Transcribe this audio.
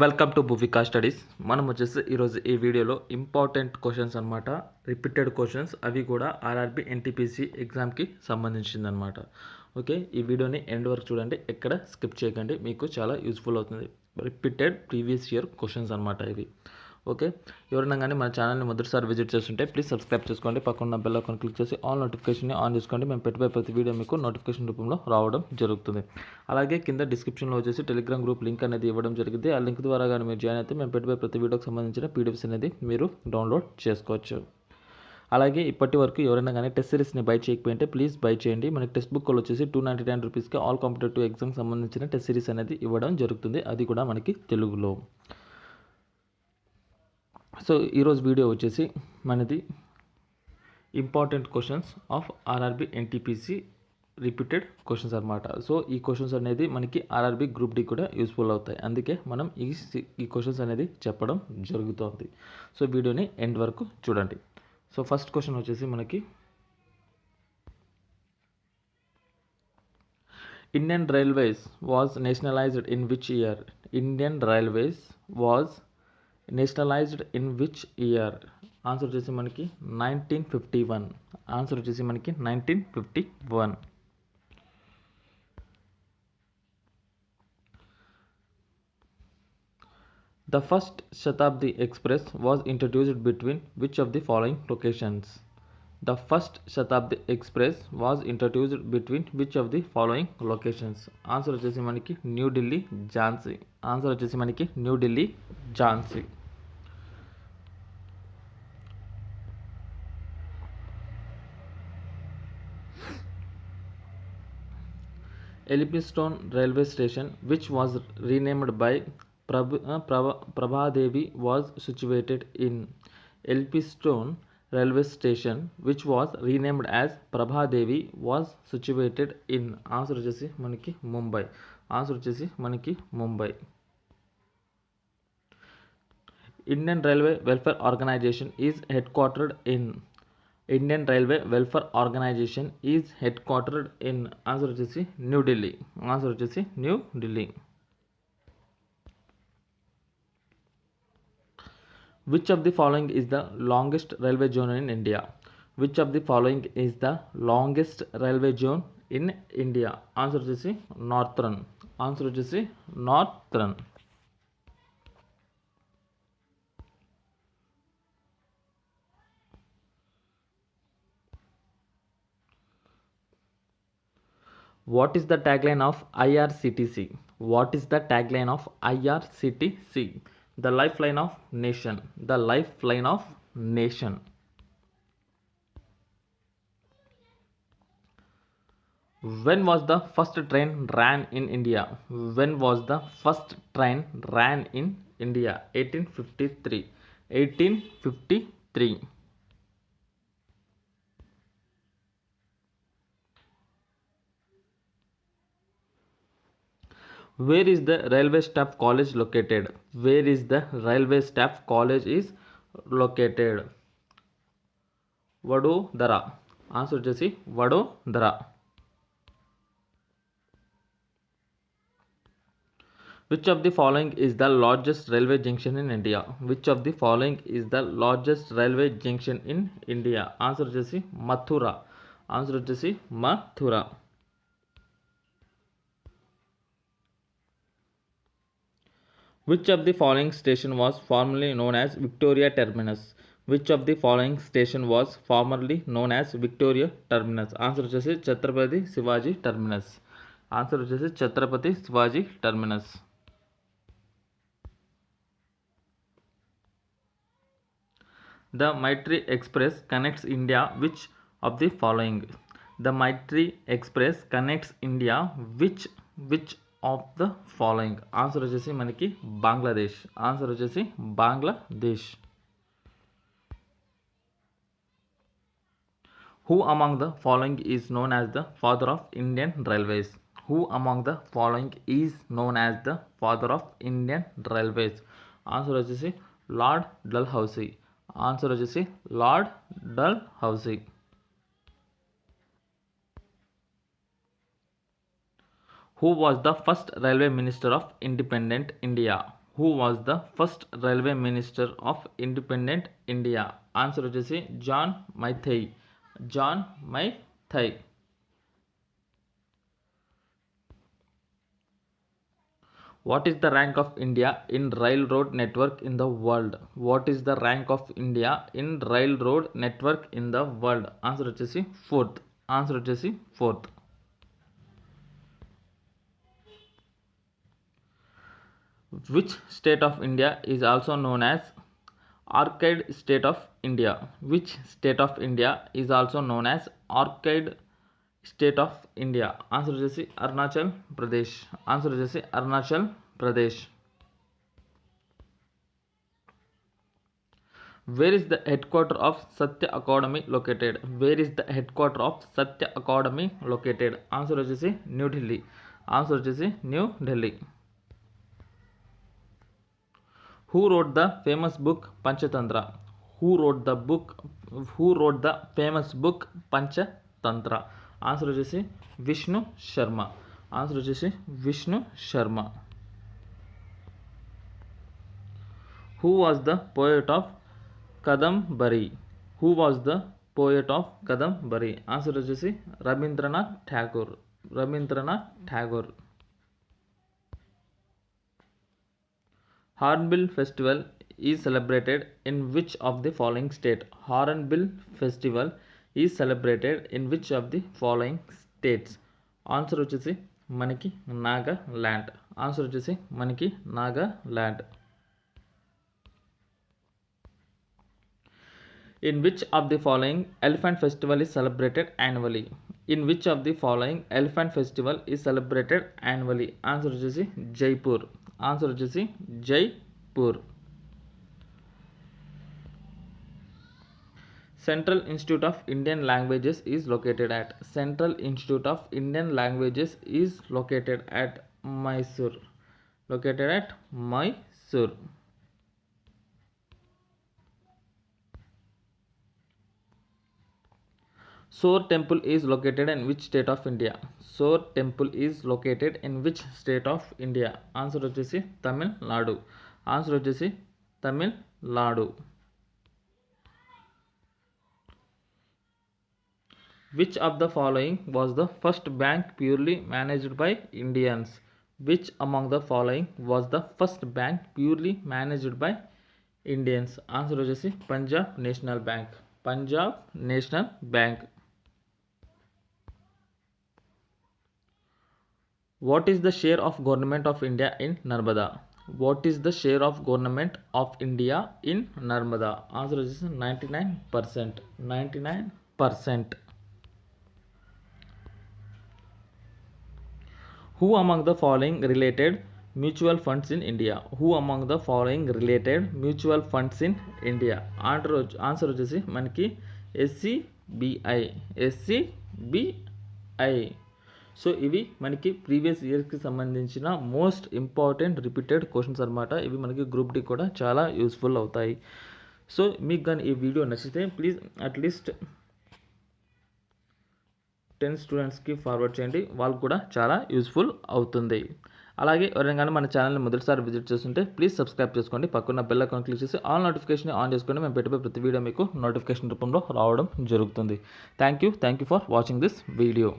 Welcome to భువికా studies. మనం వచ్చేసి ఈరోజు ఈ వీడియోలో ఇంపార్టెంట్ క్వశ్చన్స్ అనమాట, రిపీటెడ్ క్వశ్చన్స్, అవి కూడా ఆర్ఆర్బి ఎన్టీపీసీ ఎగ్జామ్కి సంబంధించింది అనమాట. ఓకే, ఈ వీడియోని ఎండ్ వరకు చూడండి, ఎక్కడ స్కిప్ చేయకండి, మీకు చాలా యూస్ఫుల్ అవుతుంది. రిపీటెడ్ ప్రీవియస్ ఇయర్ క్వశ్చన్స్ అనమాట ఇవి. ఓకే, ఎవరైనా కానీ మన ఛానల్ని మొదటిసారి విజిట్ చేస్తుంటే ప్లీజ్ సబ్స్క్రైబ్ చేసుకోండి, పక్కన బెల్ ఐకాన్ క్లిక్ చేసి ఆల్ నోటిఫికేషన్ని ఆన్ చేసుకోండి. మేము పెట్టే ప్రతి వీడియో మీకు నోటిఫికేషన్ రూపంలో రావడం జరుగుతుంది. అలాగే కింద డిస్క్రిప్షన్లో వచ్చేసి టెలిగ్రామ్ గ్రూప్ లింక్ అనేది ఇవ్వడం జరిగింది. ఆ లింక్ ద్వారా కానీ మీరు జాయిన్ అయితే మేము పెట్టే ప్రతి వీడియోకి సంబంధించిన పీడిఎఫ్స్ అనేది మీరు డౌన్లోడ్ చేసుకోవచ్చు. అలాగే ఇప్పటి వరకు ఎవరైనా కానీ టెస్ట్ సిరీస్ని బై చేయకపోయింటే ప్లీజ్ బై చేయండి. మనకి టెక్స్ట్ బుక్లో వచ్చేసి 299 రూపీస్కి ఆల్ కాంపిటేటివ్ ఎగ్జామ్కి సంబంధించిన టెస్ట్ సిరీస్ అనేది ఇవ్వడం జరుగుతుంది, అది కూడా మనకి తెలుగులో. సో ఈరోజు వీడియో వచ్చేసి మనది important questions of RRB NTPC repeated questions అనమాట. సో ఈ క్వశ్చన్స్ అనేది మనకి ఆర్ఆర్బి గ్రూప్ డి కూడా యూస్ఫుల్ అవుతాయి, అందుకే మనం ఈ క్వశ్చన్స్ అనేది చెప్పడం జరుగుతుంది. సో వీడియోని ఎండ్ వరకు చూడండి. సో ఫస్ట్ క్వశ్చన్ వచ్చేసి మనకి Indian railways was nationalised in which year? Indian railways was nationalised in which year? Answer వచ్చేసి మనకి 1951. ఆన్సర్ వచ్చేసి మనకి 1951. The first Shatabdi Express was introduced between which of the following locations? The first Shatabdi Express was introduced between which of the following locations? Answer వచ్చేసి మనకి new Delhi, Jhansi. Answer వచ్చేసి మనకి new Delhi, Jhansi. Elphinstone railway station, which was renamed by Prabhadevi, was situated in. Elphinstone railway station, which was renamed as Prabhadevi, was situated in. Answer వచ్చేసి మనకి Mumbai. Answer వచ్చేసి మనకి Mumbai. Indian Railway Welfare Organization is headquartered in. Indian Railway Welfare Organization is headquartered in. Answer వచ్చేసి new Delhi. Answer వచ్చేసి new Delhi. Which of the following is the longest railway zone in India? Which of the following is the longest railway zone in India? Answer వచ్చేసి northern. Answer వచ్చేసి northern. What is the tagline of IRCTC? What is the tagline of IRCTC? The lifeline of nation. The lifeline of nation. When was the first train ran in India? When was the first train ran in India? 1853. 1853. Where is the Railway Staff College located? Where is the Railway Staff College is located? Vadodara. Answer వచ్చేసి Vadodara. Which of the following is the largest railway junction in India? Which of the following is the largest railway junction in India? Answer వచ్చేసి Mathura. Answer వచ్చేసి Mathura. Which of the following station was formerly known as Victoria Terminus? Which of the following station was formerly known as Victoria Terminus? Answer వచ్చేసి Chhatrapati Shivaji terminus. Answer వచ్చేసి Chhatrapati Shivaji terminus. The Maitri Express connects India which of the following? The Maitri Express connects India which of the following? Answer వచ్చేసి మనకి Bangladesh. Answer వచ్చేసి Bangladesh. Who among the following is known as the father of Indian Railways? Who among the following is known as the father of Indian Railways? Answer వచ్చేసి lord Dalhousie. Answer వచ్చేసి lord Dalhousie. Who was the first railway minister of independent India? Who was the first railway minister of independent India? Answer వచ్చేసి John Mathai. John Mathai. What is the rank of India in railroad network in the world? What is the rank of India in railroad network in the world? Answer వచ్చేసి fourth. Answer వచ్చేసి fourth. Which state of India is also known as Orchid State of India? Which state of India is also known as Orchid State of India? Answer వచ్చేసి Arunachal Pradesh. Answer వచ్చేసి Arunachal Pradesh. Where is the headquarter of Satya Academy located? Where is the headquarter of Satya Academy located? Answer వచ్చేసి new Delhi. Answer వచ్చేసి new Delhi. Who wrote the famous book Panchatantra? Who wrote the famous book Panchatantra? Answer వచ్చేసి Vishnu Sharma. Answer వచ్చేసి Vishnu Sharma. Who was the poet of Kadambari? Who was the poet of Kadambari? Answer వచ్చేసి Rabindranath Tagore. Rabindranath Tagore. Hornbill Festival is celebrated in which of the following state? Hornbill Festival is celebrated in which of the following states? Answer వచ్చేసి మనకి Nagaland. Answer వచ్చేసి మనకి Nagaland. In which of the following elephant festival is celebrated annually? In which of the following elephant festival is celebrated annually? Answer వచ్చేసి Jaipur. Answer వచ్చేసి Jaipur. Central Institute of Indian Languages is located at? Central Institute of Indian Languages is located at Mysore. Located at Mysore. Soar Temple is located in which state of India? Soar Temple is located in which state of India? Answer వచ్చేసి Tamil Nadu. Answer వచ్చేసి Tamil Nadu. Which of the following was the first bank purely managed by Indians? Which among the following was the first bank purely managed by Indians? Answer వచ్చేసి Punjab national bank. Punjab national bank. What is the share of government of India in Narmada? What is the share of government of India in Narmada? Answer is 99%. 99%. Who among the following related mutual funds in India? Who among the following related mutual funds in India? Answer వచ్చేసి మనకి SCBI. SCBI. So ఇవి మనకి previous ఇయర్స్కి సంబంధించిన most important repeated questions అనమాట. ఇవి మనకి group D కూడా చాలా యూస్ఫుల్ అవుతాయి. సో మీకు కానీ ఈ వీడియో నచ్చితే ప్లీజ్ అట్లీస్ట్ 10 స్టూడెంట్స్కి ఫార్వర్డ్ చేయండి. వాళ్ళకు కూడా చాలా యూస్ఫుల్ అవుతుంది. అలాగే ఎవరైనా కానీ మన ఛానల్ని మొదటిసారి విజిట్ చేస్తుంటే ప్లీజ్ సబ్స్క్రైబ్ చేసుకోండి. పక్కన బెల్ ఐకాన్ క్లిక్ చేసి ఆల్ నోటిఫికేషన్ ఆన్ చేసుకోండి. మేము పెట్టే ప్రతి వీడియో మీకు నోటిఫికేషన్ రూపంలో రావడం జరుగుతుంది. Thank you for watching this video.